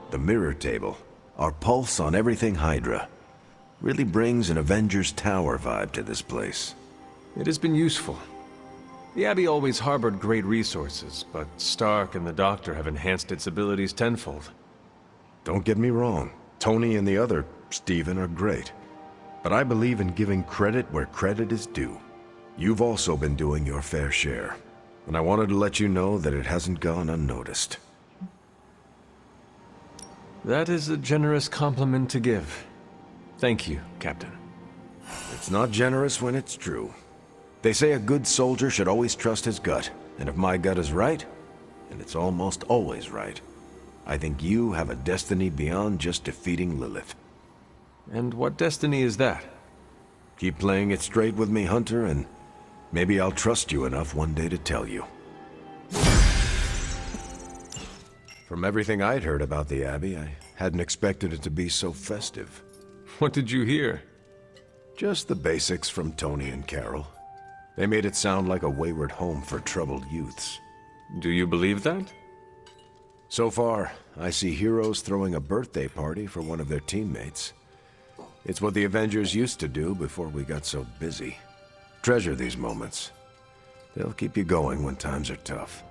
The mirror table, our pulse on everything Hydra, really brings an Avengers Tower vibe to this place. It has been useful. The Abbey always harbored great resources, but Stark and the Doctor have enhanced its abilities tenfold. Don't get me wrong, Tony and the other Stephen are great. But I believe in giving credit where credit is due. You've also been doing your fair share, and I wanted to let you know that it hasn't gone unnoticed. That is a generous compliment to give. Thank you, Captain. It's not generous when it's true. They say a good soldier should always trust his gut, and if my gut is right, and it's almost always right, I think you have a destiny beyond just defeating Lilith. And what destiny is that? Keep playing it straight with me, Hunter, and maybe I'll trust you enough one day to tell you. From everything I'd heard about the Abbey, I hadn't expected it to be so festive. What did you hear? Just the basics from Tony and Carol. They made it sound like a wayward home for troubled youths. Do you believe that? So far, I see heroes throwing a birthday party for one of their teammates. It's what the Avengers used to do before we got so busy. Treasure these moments. They'll keep you going when times are tough.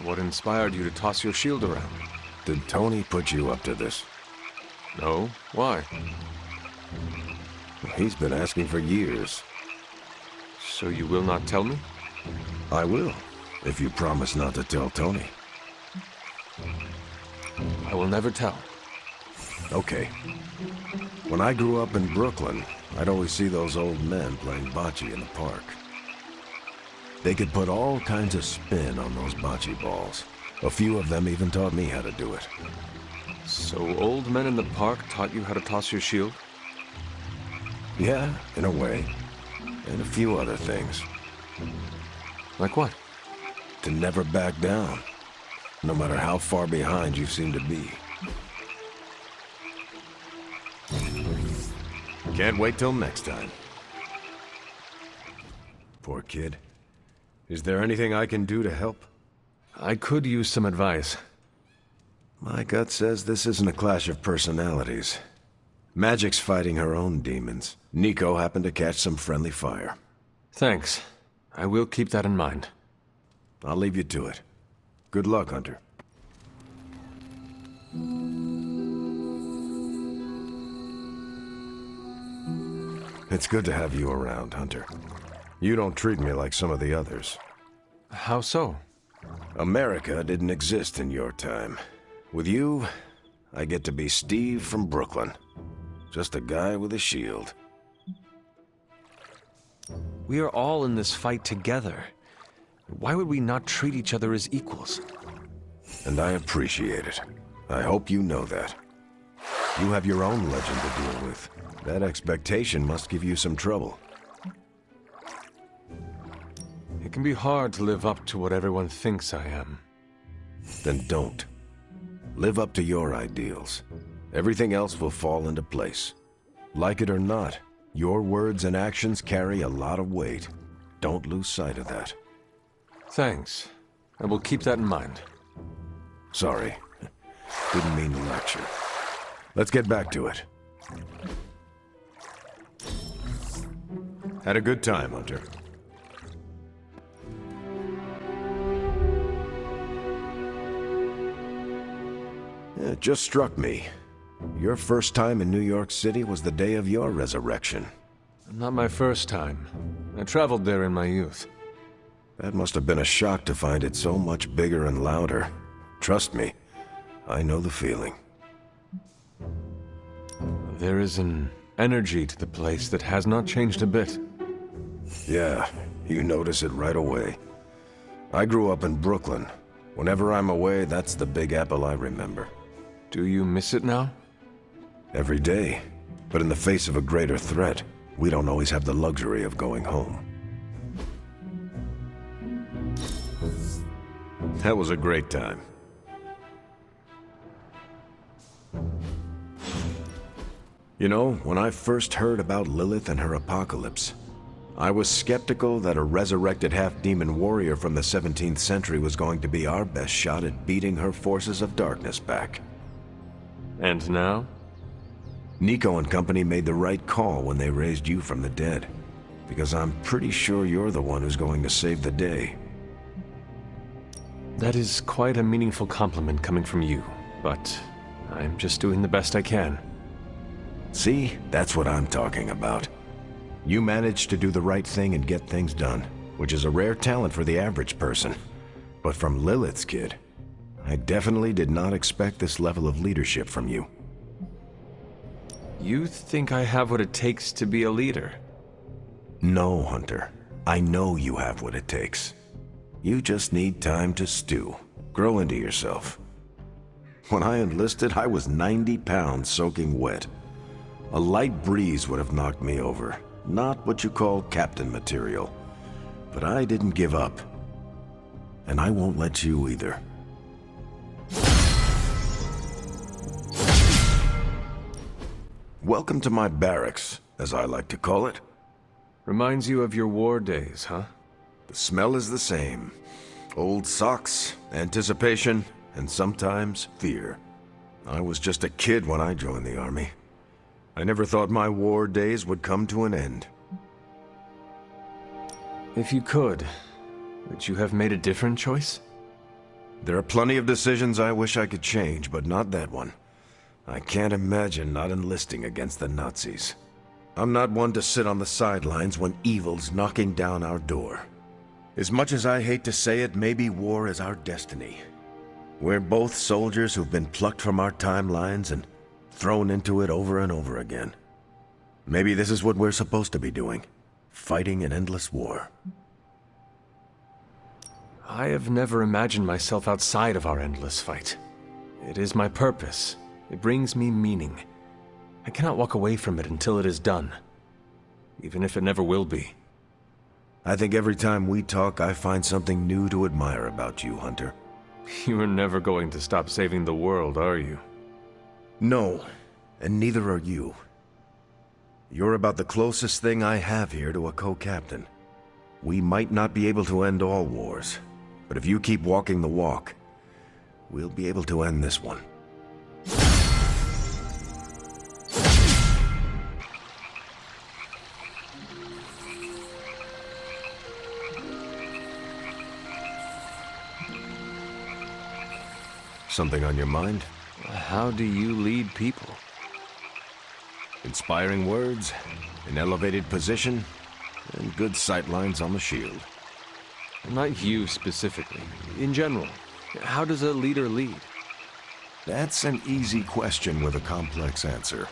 What inspired you to toss your shield around? Did Tony put you up to this? No. Why? He's been asking for years. So you will not tell me? I will, if you promise not to tell Tony. I will never tell. Okay. When I grew up in Brooklyn, I'd always see those old men playing bocce in the park. They could put all kinds of spin on those bocce balls. A few of them even taught me how to do it. So old men in the park taught you how to toss your shield? Yeah, in a way. And a few other things. Like what? To never back down, no matter how far behind you seem to be. Can't wait till next time. Poor kid. Is there anything I can do to help? I could use some advice. My gut says this isn't a clash of personalities. Magic's fighting her own demons. Nico happened to catch some friendly fire. Thanks. I will keep that in mind. I'll leave you to it. Good luck, Hunter. It's good to have you around, Hunter. You don't treat me like some of the others. How so? America didn't exist in your time. With you, I get to be Steve from Brooklyn. Just a guy with a shield. We are all in this fight together. Why would we not treat each other as equals? And I appreciate it. I hope you know that. You have your own legend to deal with. That expectation must give you some trouble. It can be hard to live up to what everyone thinks I am. Then don't. Live up to your ideals. Everything else will fall into place. Like it or not, your words and actions carry a lot of weight. Don't lose sight of that. Thanks. I will keep that in mind. Sorry. Didn't mean to lecture. Let's get back to it. Had a good time, Hunter. It just struck me. Your first time in New York City was the day of your resurrection. Not my first time. I traveled there in my youth. That must have been a shock to find it so much bigger and louder. Trust me, I know the feeling. There is an energy to the place that has not changed a bit. Yeah, you notice it right away. I grew up in Brooklyn. Whenever I'm away, that's the Big Apple I remember. Do you miss it now? Every day. But in the face of a greater threat, we don't always have the luxury of going home. That was a great time. You know, when I first heard about Lilith and her apocalypse, I was skeptical that a resurrected half-demon warrior from the 17th century was going to be our best shot at beating her forces of darkness back. And now? Nico and company made the right call when they raised you from the dead, because I'm pretty sure you're the one who's going to save the day. That is quite a meaningful compliment coming from you, but I'm just doing the best I can. See, that's what I'm talking about. You managed to do the right thing and get things done, which is a rare talent for the average person. But from Lilith's kid, I definitely did not expect this level of leadership from you. You think I have what it takes to be a leader? No, Hunter. I know you have what it takes. You just need time to stew, grow into yourself. When I enlisted, I was 90 pounds soaking wet. A light breeze would have knocked me over. Not what you call captain material. But I didn't give up. And I won't let you either. Welcome to my barracks, as I like to call it. Reminds you of your war days, huh? The smell is the same. Old socks, anticipation, and sometimes fear. I was just a kid when I joined the army. I never thought my war days would come to an end. If you could you have made a different choice? There are plenty of decisions I wish I could change, but not that one. I can't imagine not enlisting against the Nazis. I'm not one to sit on the sidelines when evil's knocking down our door. As much as I hate to say it, maybe war is our destiny. We're both soldiers who've been plucked from our timelines and thrown into it over and over again. Maybe this is what we're supposed to be doing. Fighting an endless war. I have never imagined myself outside of our endless fight. It is my purpose. It brings me meaning. I cannot walk away from it until it is done. Even if it never will be. I think every time we talk, I find something new to admire about you, Hunter. You are never going to stop saving the world, are you? No, and neither are you. You're about the closest thing I have here to a co-captain. We might not be able to end all wars, but if you keep walking the walk, we'll be able to end this one. Something on your mind? How do you lead people? Inspiring words, an elevated position, and good sightlines on the shield. Not you specifically. In general, how does a leader lead? That's an easy question with a complex answer.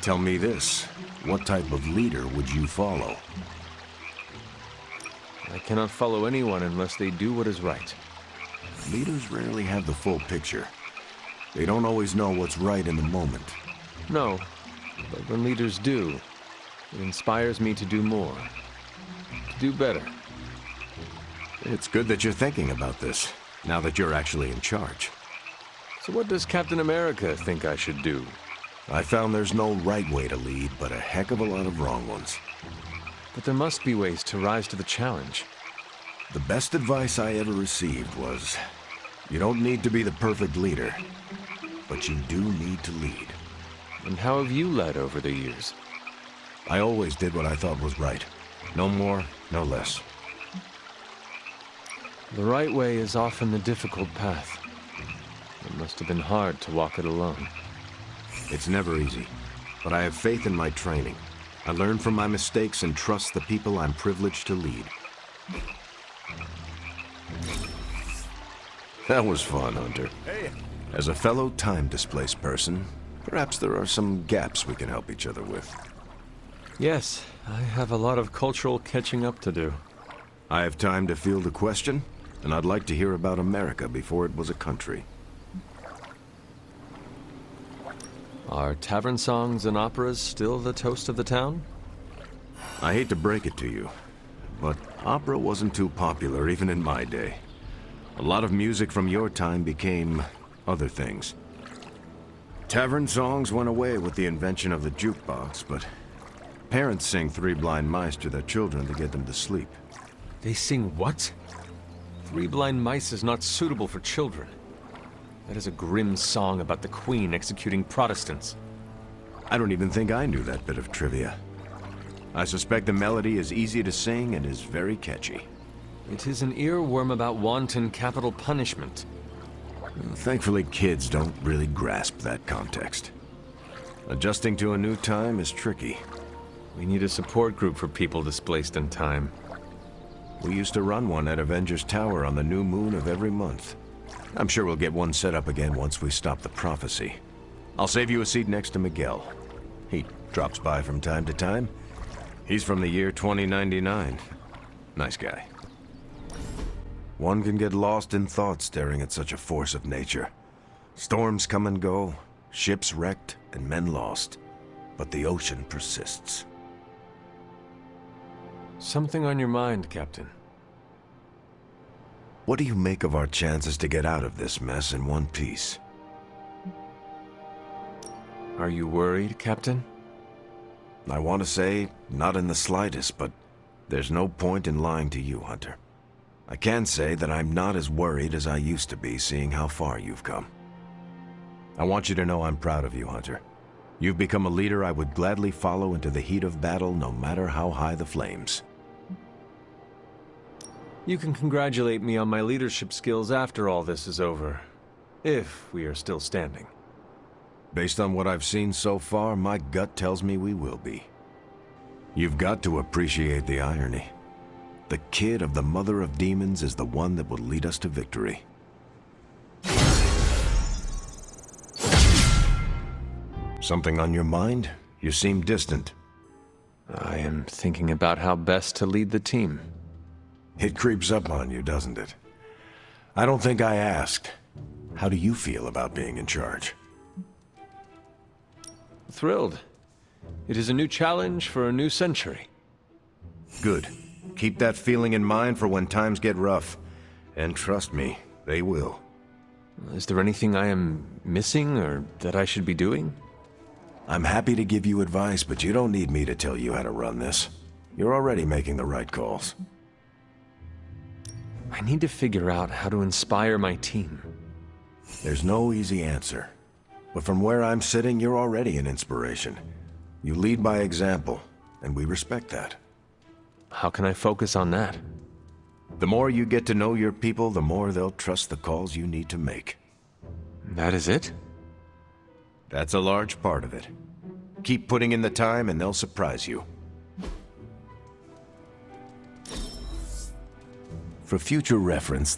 Tell me this, what type of leader would you follow? I cannot follow anyone unless they do what is right. Leaders rarely have the full picture. They don't always know what's right in the moment. No, but when leaders do, it inspires me to do more. To do better. It's good that you're thinking about this, now that you're actually in charge. So what does Captain America think I should do? I found there's no right way to lead, but a heck of a lot of wrong ones. But there must be ways to rise to the challenge. The best advice I ever received was, you don't need to be the perfect leader, but you do need to lead. And how have you led over the years? I always did what I thought was right. No more, no less. The right way is often the difficult path. It must have been hard to walk it alone. It's never easy, but I have faith in my training. I learn from my mistakes and trust the people I'm privileged to lead. That was fun, Hunter. As a fellow time-displaced person, perhaps there are some gaps we can help each other with. Yes, I have a lot of cultural catching up to do. I have time to field a question, and I'd like to hear about America before it was a country. Are tavern songs and operas still the toast of the town? I hate to break it to you, but opera wasn't too popular even in my day. A lot of music from your time became other things. Tavern songs went away with the invention of the jukebox, but parents sing Three Blind Mice to their children to get them to sleep. They sing what? Three Blind Mice is not suitable for children. That is a grim song about the Queen executing Protestants. I don't even think I knew that bit of trivia. I suspect the melody is easy to sing and is very catchy. It is an earworm about wanton capital punishment. Thankfully, kids don't really grasp that context. Adjusting to a new time is tricky. We need a support group for people displaced in time. We used to run one at Avengers Tower on the new moon of every month. I'm sure we'll get one set up again once we stop the prophecy. I'll save you a seat next to Miguel. He drops by from time to time. He's from the year 2099. Nice guy. One can get lost in thought staring at such a force of nature. Storms come and go, ships wrecked, and men lost. But the ocean persists. Something on your mind, Captain? What do you make of our chances to get out of this mess in one piece? Are you worried, Captain? I want to say, not in the slightest, but there's no point in lying to you, Hunter. I can say that I'm not as worried as I used to be, seeing how far you've come. I want you to know I'm proud of you, Hunter. You've become a leader I would gladly follow into the heat of battle, no matter how high the flames. You can congratulate me on my leadership skills after all this is over. If we are still standing. Based on what I've seen so far, my gut tells me we will be. You've got to appreciate the irony. The kid of the Mother of Demons is the one that will lead us to victory. Something on your mind? You seem distant. I am thinking about how best to lead the team. It creeps up on you, doesn't it? I don't think I asked. How do you feel about being in charge? Thrilled. It is a new challenge for a new century. Good. Keep that feeling in mind for when times get rough. And trust me, they will. Is there anything I am missing or that I should be doing? I'm happy to give you advice, but you don't need me to tell you how to run this. You're already making the right calls. I need to figure out how to inspire my team. There's no easy answer. But from where I'm sitting, you're already an inspiration. You lead by example, and we respect that. How can I focus on that? The more you get to know your people, the more they'll trust the calls you need to make. That is it? That's a large part of it. Keep putting in the time and they'll surprise you. For future reference,